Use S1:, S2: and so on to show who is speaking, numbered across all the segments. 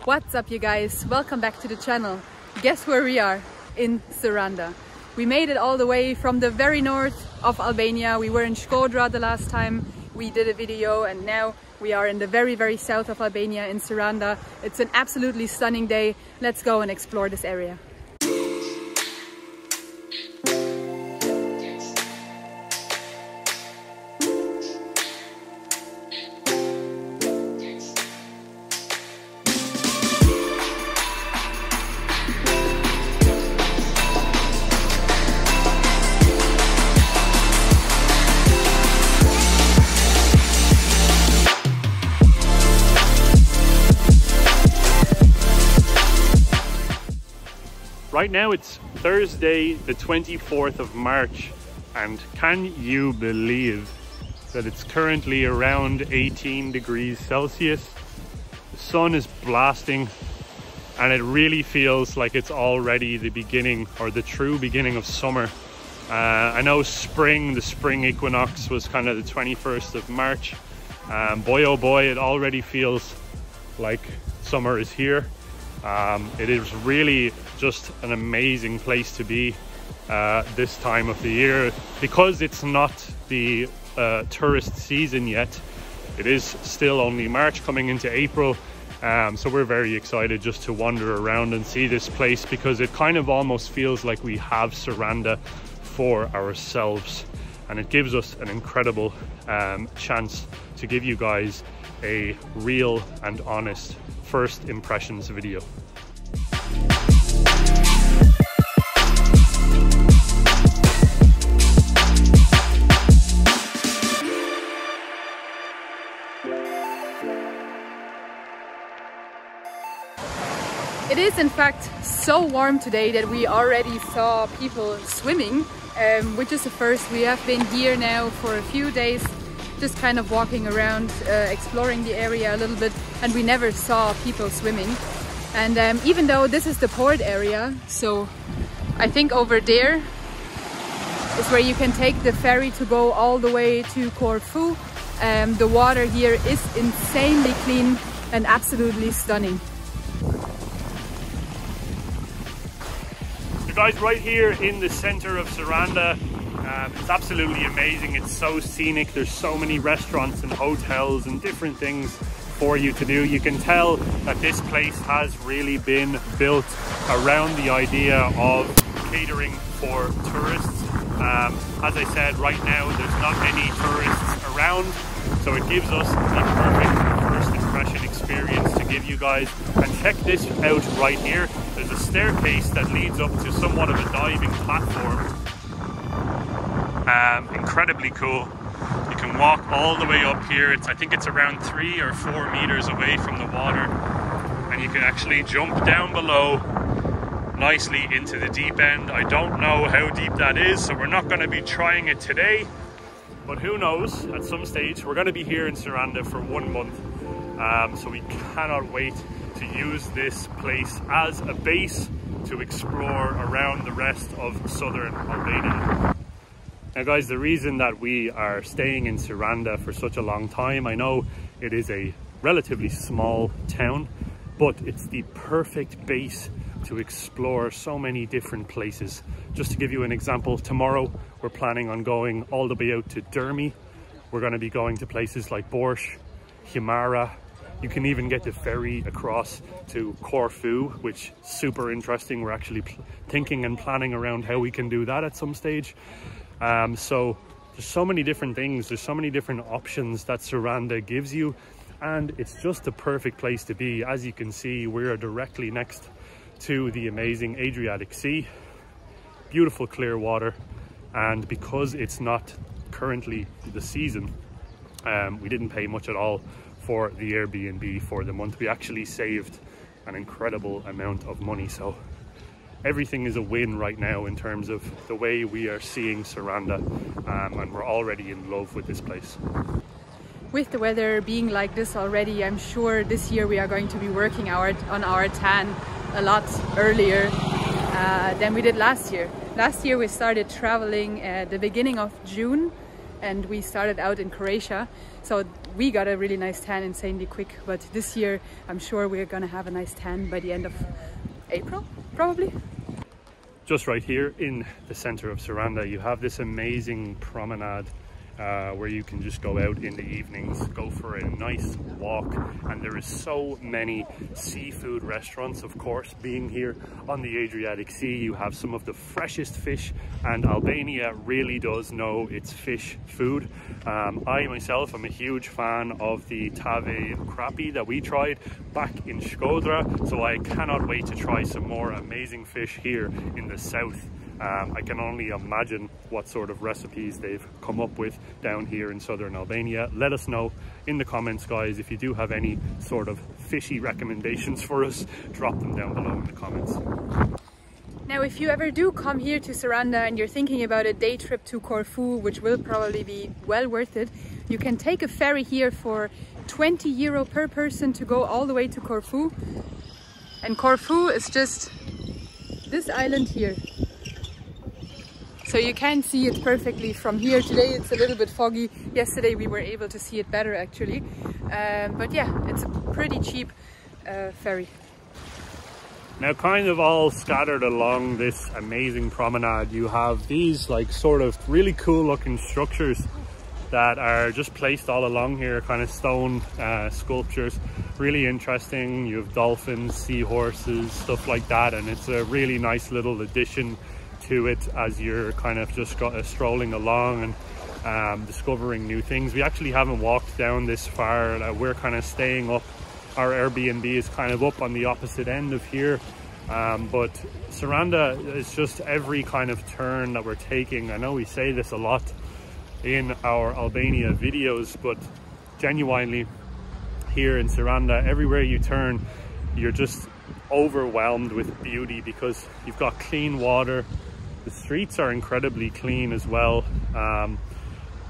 S1: What's up you guys? Welcome back to the channel. Guess where we are? In Saranda. We made it all the way from the very north of Albania. We were in Shkodra the last time we did a video, and now we are in the very south of Albania in Saranda. It's an absolutely stunning day. Let's go and explore this area.
S2: Right now it's Thursday the 24th of March, and can you believe that it's currently around 18 degrees Celsius? The sun is blasting and it really feels like it's already the beginning, or the true beginning of summer. I know the spring equinox was kind of the 21st of March. Boy oh boy, it already feels like summer is here. It is really just an amazing place to be this time of the year, because it's not the tourist season yet. It is still only March coming into April, so we're very excited just to wander around and see this place, because it kind of almost feels like we have Saranda for ourselves, and it gives us an incredible chance to give you guys a real and honest first impressions video.
S1: It is in fact so warm today that we already saw people swimming, which is a first. We have been here now for a few days, just kind of walking around, exploring the area a little bit, and we never saw people swimming. And even though this is the port area, so I think over there is where you can take the ferry to go all the way to Corfu. The water here is insanely clean and absolutely stunning.
S2: So guys, right here in the center of Saranda, it's absolutely amazing. It's so scenic. There's so many restaurants and hotels and different things for you to do. You can tell that this place has really been built around the idea of catering for tourists. As I said, right now there's not many tourists around, so it gives us the perfect first impression experience to give you guys. And check this out right here. There's a staircase that leads up to somewhat of a diving platform. Incredibly cool. You can walk all the way up here. I think it's around 3 or 4 meters away from the water, and you can actually jump down below nicely into the deep end. I don't know how deep that is, so we're not going to be trying it today, but who knows, at some stage. We're going to be here in Saranda for 1 month, so we cannot wait to use this place as a base to explore around the rest of southern Albania. Now guys, the reason that we are staying in Saranda for such a long time, I know it is a relatively small town, but it's the perfect base to explore so many different places. Just to give you an example, tomorrow we're planning on going all the way out to Dermi. We're going to be going to places like Borsh, Himara. You can even get the ferry across to Corfu, which is super interesting. We're actually thinking and planning around how we can do that at some stage. So there's so many different things, there's so many different options that Saranda gives you, and it's just the perfect place to be. As you can see, we're directly next to the amazing Adriatic Sea, beautiful clear water, and because it's not currently the season, we didn't pay much at all for the Airbnb for the month. We actually saved an incredible amount of money, so everything is a win right now in terms of the way we are seeing Saranda, and we're already in love with this place.
S1: With the weather being like this already, I'm sure this year we are going to be working on our tan a lot earlier than we did last year. Last year we started traveling at the beginning of June, and we started out in Croatia. So we got a really nice tan insanely quick, but this year I'm sure we're gonna have a nice tan by the end of April, probably.
S2: Just right here in the center of Saranda, you have this amazing promenade where you can just go out in the evenings, go for a nice walk, and there is so many seafood restaurants. Of course, being here on the Adriatic Sea, you have some of the freshest fish, and Albania really does know its fish food. I myself am a huge fan of the tave crappie that we tried back in Shkodra, so I cannot wait to try some more amazing fish here in the south. I can only imagine what sort of recipes they've come up with down here in southern Albania. Let us know in the comments, guys, if you do have any sort of fishy recommendations for us. Drop them down below in the comments.
S1: Now, if you ever do come here to Saranda and you're thinking about a day trip to Corfu, which will probably be well worth it, you can take a ferry here for 20 euro per person to go all the way to Corfu. And Corfu is just this island here. So you can see it perfectly from here. Today it's a little bit foggy. Yesterday we were able to see it better actually. But yeah, it's a pretty cheap ferry.
S2: Now, kind of all scattered along this amazing promenade, you have these like sort of really cool looking structures that are just placed all along here, kind of stone sculptures. Really interesting. You have dolphins, seahorses, stuff like that, and it's a really nice little addition to it as you're kind of just strolling along and discovering new things. We actually haven't walked down this far. We're kind of staying up. Our Airbnb is kind of up on the opposite end of here, but Saranda is just every kind of turn that we're taking. I know we say this a lot in our Albania videos, but genuinely here in Saranda, everywhere you turn, you're just overwhelmed with beauty because you've got clean water. The streets are incredibly clean as well,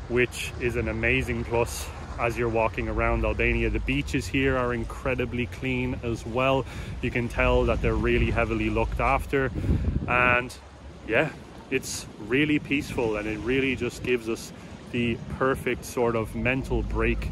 S2: which is an amazing plus as you're walking around Albania. The beaches here are incredibly clean as well. You can tell that they're really heavily looked after, and yeah, it's really peaceful, and it really just gives us the perfect sort of mental break,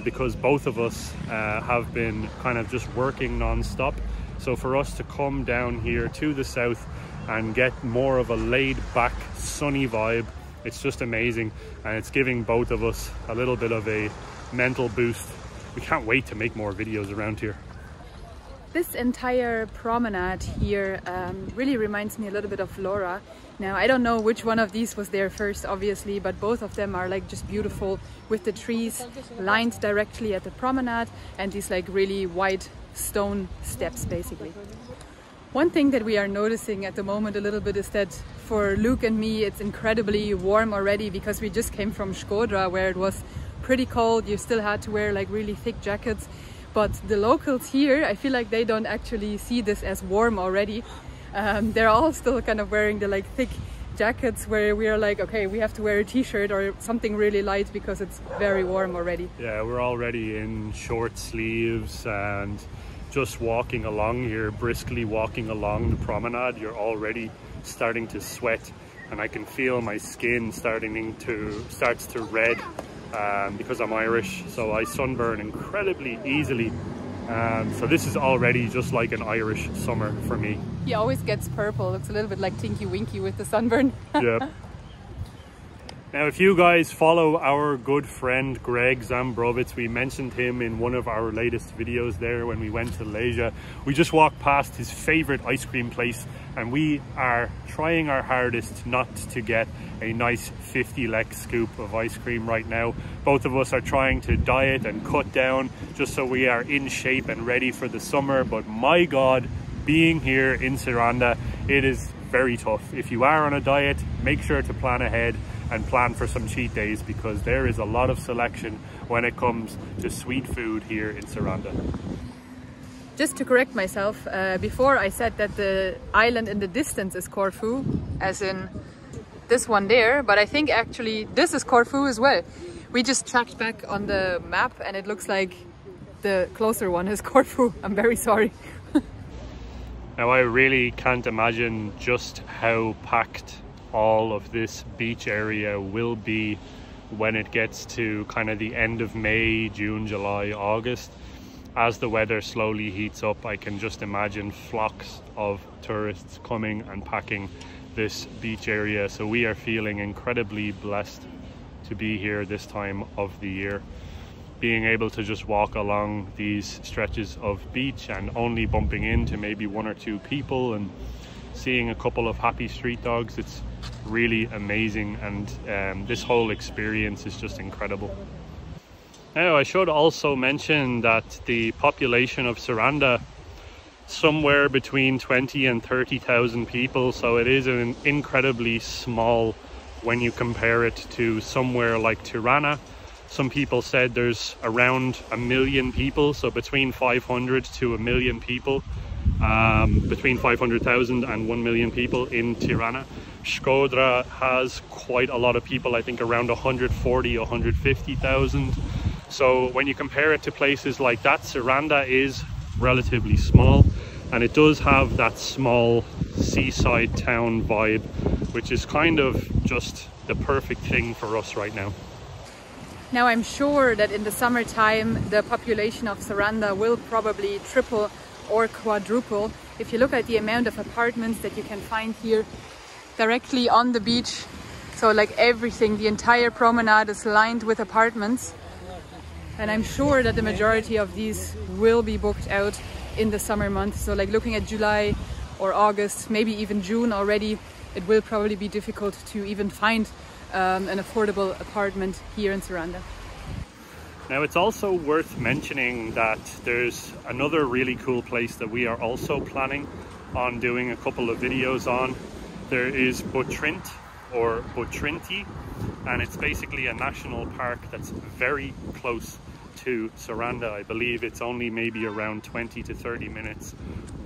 S2: because both of us have been kind of just working non-stop. So for us to come down here to the south and get more of a laid-back sunny vibe, it's just amazing, and it's giving both of us a little bit of a mental boost. We can't wait to make more videos around here.
S1: This entire promenade here really reminds me a little bit of Laura. Now, I don't know which one of these was there first, obviously, but both of them are like just beautiful, with the trees lined directly at the promenade and these like really wide stone steps basically. One thing that we are noticing at the moment a little bit is that for Luke and me it's incredibly warm already, because we just came from Shkodra where it was pretty cold. You still had to wear like really thick jackets, but the locals here, I feel like they don't actually see this as warm already. They're all still kind of wearing the like thick jackets, where we are like, okay, we have to wear a t-shirt or something really light because it's very warm already. Yeah,
S2: we're already in short sleeves and just walking along here, briskly walking along the promenade, you're already starting to sweat, and I can feel my skin starts to red because I'm Irish, so I sunburn incredibly easily. So this is already just like an Irish summer for me.
S1: He always gets purple. Looks a little bit like Tinky Winky with the sunburn.
S2: Yeah. Now, if you guys follow our good friend Greg Zambrovitz, we mentioned him in one of our latest videos there when we went to Malaysia. We just walked past his favorite ice cream place, and we are trying our hardest not to get a nice 50 lek scoop of ice cream right now. Both of us are trying to diet and cut down just so we are in shape and ready for the summer. But my God, being here in Saranda, it is very tough. If you are on a diet, make sure to plan ahead and plan for some cheat days, because there is a lot of selection when it comes to sweet food here in Saranda.
S1: Just to correct myself, before I said that the island in the distance is Corfu, as in this one there, but I think actually this is Corfu as well. We just checked back on the map and it looks like the closer one is Corfu. I'm very sorry.
S2: Now, I really can't imagine just how packed all of this beach area will be when it gets to kind of the end of May, June, July, August. As the weather slowly heats up, I can just imagine flocks of tourists coming and packing this beach area. So we are feeling incredibly blessed to be here this time of the year, being able to just walk along these stretches of beach and only bumping into maybe 1 or 2 people and seeing a couple of happy street dogs. It's really amazing, and this whole experience is just incredible. Now, I should also mention that the population of Saranda, somewhere between 20 and 30,000 people, so it is an incredibly small when you compare it to somewhere like Tirana. Some people said there's around 1 million people, so between 500 to 1 million people, between 500,000 and 1 million people in Tirana. Shkodra has quite a lot of people, I think around 140, 150,000. So when you compare it to places like that, Saranda is relatively small, and it does have that small seaside town vibe, which is kind of just the perfect thing for us right now.
S1: Now, I'm sure that in the summertime the population of Saranda will probably triple or quadruple. If you look at the amount of apartments that you can find here directly on the beach, so like everything, the entire promenade is lined with apartments, and I'm sure that the majority of these will be booked out in the summer months. So like looking at July or August, maybe even June already, it will probably be difficult to even find an affordable apartment here in Saranda.
S2: Now, it's also worth mentioning that there's another really cool place that we are also planning on doing a couple of videos on. There is Butrint or Butrinti, and it's basically a national park that's very close to Saranda. I believe it's only maybe around 20 to 30 minutes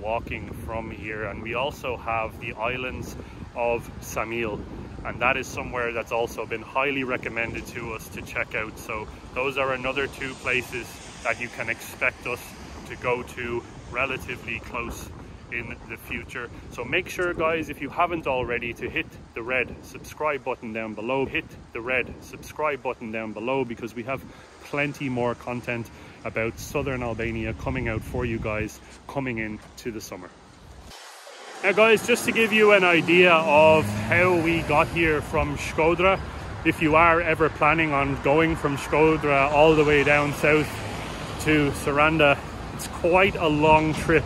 S2: walking from here. And we also have the islands of Samil, and that is somewhere that's also been highly recommended to us to check out. So those are another 2 places that you can expect us to go to relatively close in the future. So make sure, guys, if you haven't already, to hit the red subscribe button down below. Hit the red subscribe button down below, because we have plenty more content about southern Albania coming out for you guys coming into the summer. Now, guys, just to give you an idea of how we got here from Shkodra, if you are ever planning on going from Shkodra all the way down south to Saranda, it's quite a long trip.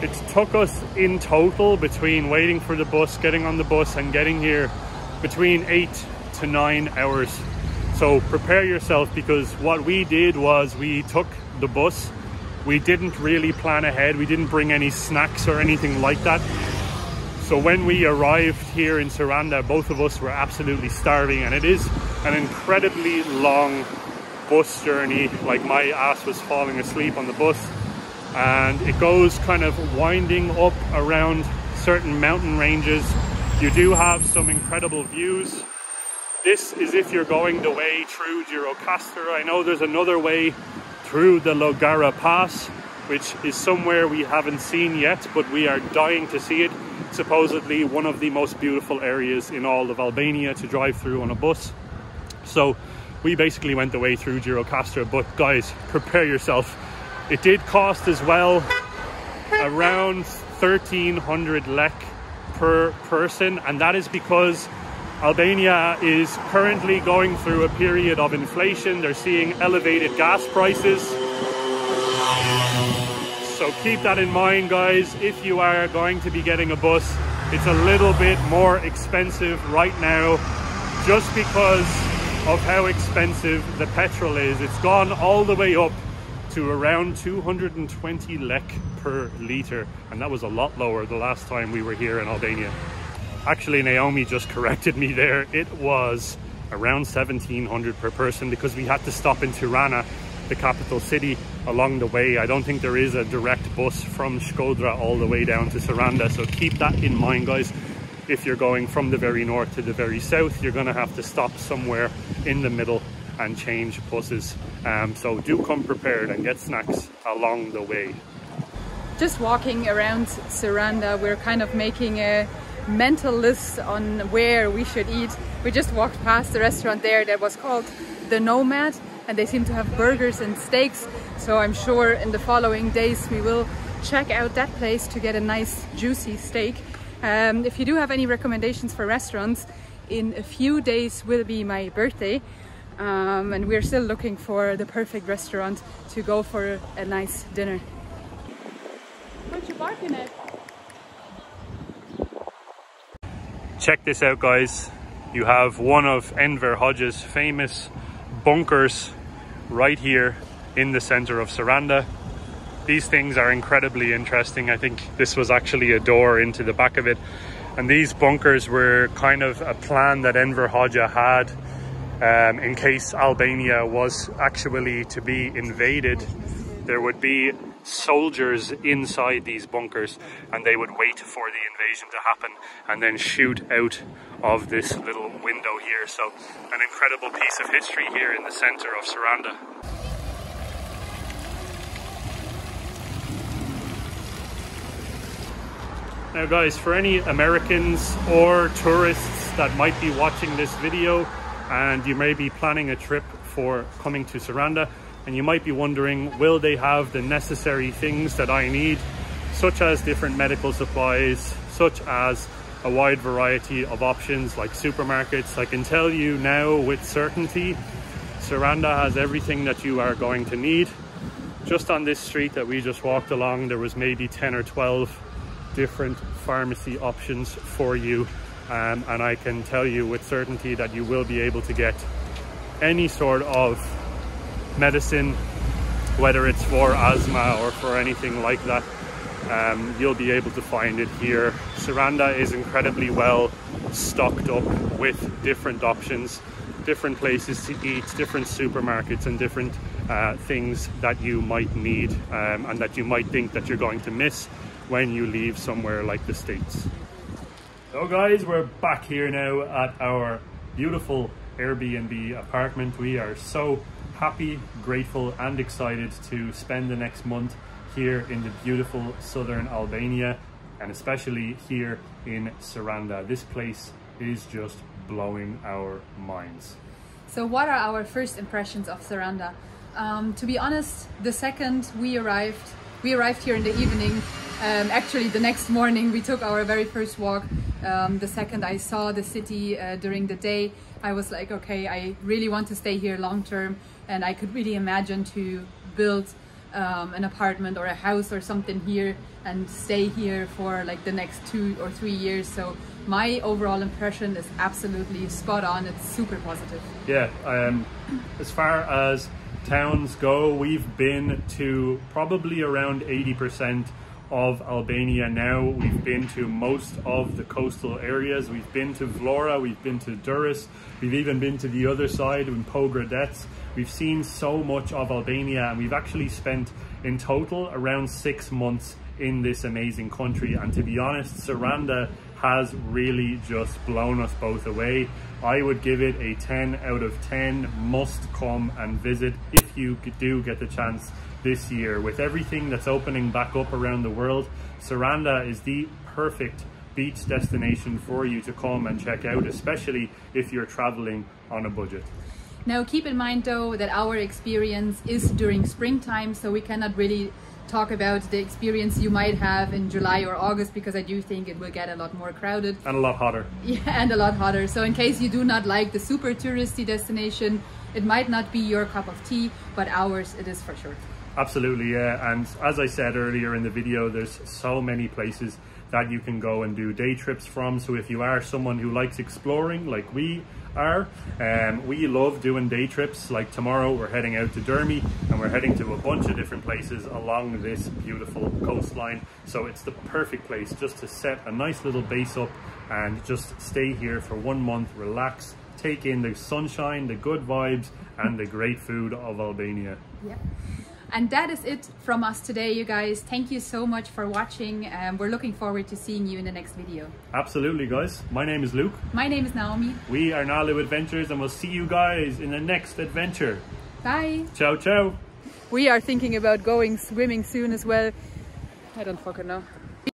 S2: It took us in total, between waiting for the bus, getting on the bus and getting here, between 8 to 9 hours. So prepare yourself, because what we did was we took the bus. We didn't really plan ahead. We didn't bring any snacks or anything like that. So when we arrived here in Saranda, both of us were absolutely starving, and it is an incredibly long bus journey. Like, my ass was falling asleep on the bus. And it goes kind of winding up around certain mountain ranges. You do have some incredible views. This is if you're going the way through Gjirokastër. I know there's another way through the Logara Pass, which is somewhere we haven't seen yet, but we are dying to see it. Supposedly one of the most beautiful areas in all of Albania to drive through on a bus. So we basically went the way through Gjirokastër, but guys, prepare yourself. It did cost as well around 1,300 lek per person, and that is because Albania is currently going through a period of inflation. They're seeing elevated gas prices. So keep that in mind, guys. If you are going to be getting a bus, it's a little bit more expensive right now, just because of how expensive the petrol is. It's gone all the way up to around 220 lek per litre, and that was a lot lower the last time we were here in Albania. Actually, Naomi just corrected me there. It was around 1,700 per person, because we had to stop in Tirana, the capital city, along the way. I don't think there is a direct bus from Shkodra all the way down to Saranda, so keep that in mind, guys. If you're going from the very north to the very south, you're going to have to stop somewhere in the middle and change buses. So do come prepared and get snacks along the way.
S1: Just walking around Saranda, we're kind of making a mental list on where we should eat. We just walked past the restaurant there that was called the Nomad, and they seem to have burgers and steaks. So I'm sure in the following days we will check out that place to get a nice juicy steak. If you do have any recommendations for restaurants, in a few days will be my birthday, and we're still looking for the perfect restaurant to go for a nice dinner. What you barking at?
S2: Check this out, guys. You have one of Enver Hodges' famous bunkers right here in the center of Saranda. These things are incredibly interesting. I think this was actually a door into the back of it. And these bunkers were kind of a plan that Enver Hodges had in case Albania was actually to be invaded. There would be soldiers inside these bunkers, and they would wait for the invasion to happen and then shoot out of this little window here. So an incredible piece of history here in the center of Saranda. Now guys, for any Americans or tourists that might be watching this video and you may be planning a trip for coming to Saranda, and you might be wondering, will they have the necessary things that I need, such as different medical supplies, such as a wide variety of options like supermarkets? I can tell you now with certainty, Saranda has everything that you are going to need. Just on this street that we just walked along, there was maybe 10 or 12 different pharmacy options for you, and I can tell you with certainty that you will be able to get any sort of medicine, whether it's for asthma or for anything like that. You'll be able to find it here. Saranda is incredibly well stocked up with different options, different places to eat, different supermarkets, and different things that you might need and that you might think that you're going to miss when you leave somewhere like the States. So guys, we're back here now at our beautiful Airbnb apartment. We are so happy, grateful and excited to spend the next month here in the beautiful southern Albania, and especially here in Saranda. This place is just blowing our minds.
S1: So what are our first impressions of Saranda? To be honest, the second we arrived here in the evening. Actually, the next morning we took our very first walk. The second I saw the city during the day, I was like, okay, I really want to stay here long term, and I could really imagine to build an apartment or a house or something here and stay here for like the next 2 or 3 years. So my overall impression is absolutely spot on. It's super positive.
S2: Yeah, as far as towns go, we've been to probably around 80% of Albania now. We've been to most of the coastal areas. We've been to Vlora, we've been to Durrës, we've even been to the other side in Pogradec. We've seen so much of Albania, and we've actually spent in total around 6 months in this amazing country. And to be honest, Saranda has really just blown us both away. I would give it a 10 out of 10. Must come and visit if you do get the chance this year. With everything that's opening back up around the world, Saranda is the perfect beach destination for you to come and check out, especially if you're traveling on a budget.
S1: Now keep in mind though that our experience is during springtime, so we cannot really talk about the experience you might have in July or August, because I do think it will get a lot more crowded.
S2: And a lot hotter.
S1: Yeah, and a lot hotter. So in case you do not like the super touristy destination, it might not be your cup of tea, but ours it is for sure.
S2: Absolutely, yeah. And as I said earlier in the video, there's so many places that you can go and do day trips from. So if you are someone who likes exploring like we are, we love doing day trips. Like tomorrow we're heading out to Dermy, and we're heading to a bunch of different places along this beautiful coastline. So it's the perfect place just to set a nice little base up and just stay here for 1 month, relax, take in the sunshine, the good vibes and the great food of Albania.
S1: Yeah. And that is it from us today, you guys. Thank you so much for watching. We're looking forward to seeing you in the next video.
S2: Absolutely, guys. My name is Luke.
S1: My name is Naomi.
S2: We are Nalu Adventures, and we'll see you guys in the next adventure.
S1: Bye.
S2: Ciao, ciao.
S1: We are thinking about going swimming soon as well. I don't fucking know.